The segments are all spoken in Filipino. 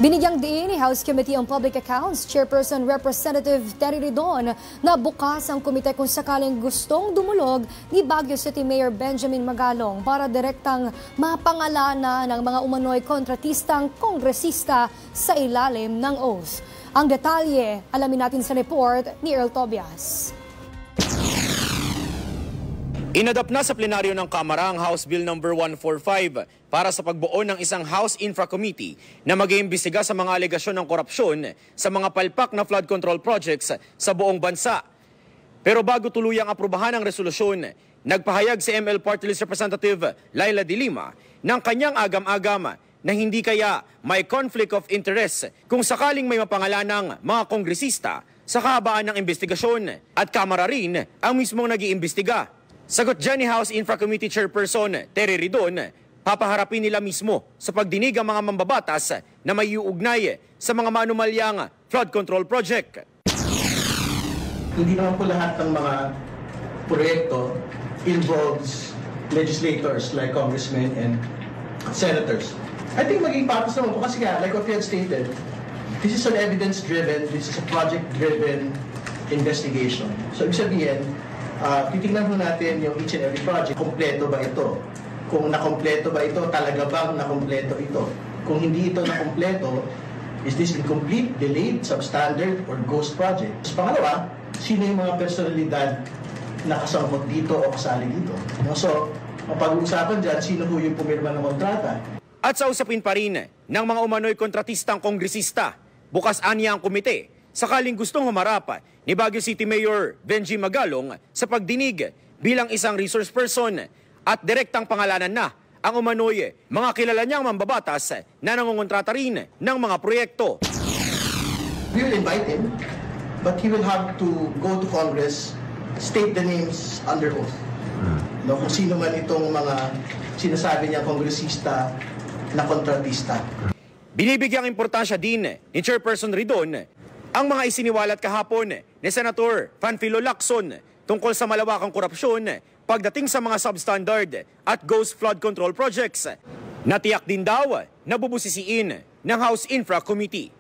Binigyang diin ni House Committee on Public Accounts Chairperson Representative Terry Ridon na bukas ang komite kung sakaling gustong dumulog ni Baguio City Mayor Benjamin Magalong para direktang mapangalanan ng mga umano'y kontratistang kongresista sa ilalim ng oath. Ang detalye, alamin natin sa report ni Earl Tobias. Inadapt na sa plenaryo ng Kamara ang House Bill No. 145 para sa pagbuo ng isang House Infra Committee na mag-iimbestiga sa mga alegasyon ng korupsyon sa mga palpak na flood control projects sa buong bansa. Pero bago tuluyang aprubahan ang resolusyon, nagpahayag si ML Party List Representative Laila De Lima ng kanyang agam-agam na hindi kaya may conflict of interest kung sakaling may mapangalan ng mga kongresista sa kahabaan ng investigasyon at Kamara rin ang mismong nag-iimbestiga. Sagot dyan ni House Infra Committee Chairperson Terry Ridon, papaharapin nila mismo sa pagdinig ang mga mambabatas na may iuugnay sa mga manumalyang flood control project. Hindi naman po lahat ng mga proyekto involves legislators like congressmen and senators. I think maging patos naman po kasi nga, like what you had stated, this is an evidence-driven, this is a project-driven investigation. So ibig sabihin, titignan po natin yung each and every project. Kompleto ba ito? Kung nakompleto ba ito, talaga bang nakompleto ito? Kung hindi ito nakompleto, is this incomplete, delayed, substandard, or ghost project? Pangalawa, sino yung mga personalidad na kasangkot dito o kasali dito? So, mapag-uusapan dyan, sino po yung pumirma ng kontrata? At sa usapin pa rin ng mga umano'y kontratistang kongresista, bukas aniya ang komite sakaling gustong humarap ni Baguio City Mayor Benji Magalong sa pagdinig bilang isang resource person at direktang pangalanan na ang umano'y mga kilala niyang mambabatas na nangungontrata rin ng mga proyekto. We will invite him, but he will have to go to Congress, state the names under oath. No, kung sino man itong mga sinasabi niya kongresista na kontratista. Binibigyang importansya din ni Chairperson Ridon ang mga isiniwalat kahapon ni Senator Panfilo Lacson tungkol sa malawakang korupsyon pagdating sa mga substandard at ghost flood control projects. Natiyak din daw na bubusisiin ng House Infra Committee.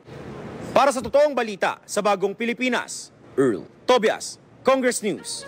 Para sa totoong balita sa Bagong Pilipinas, Earl Tobias, Congress News.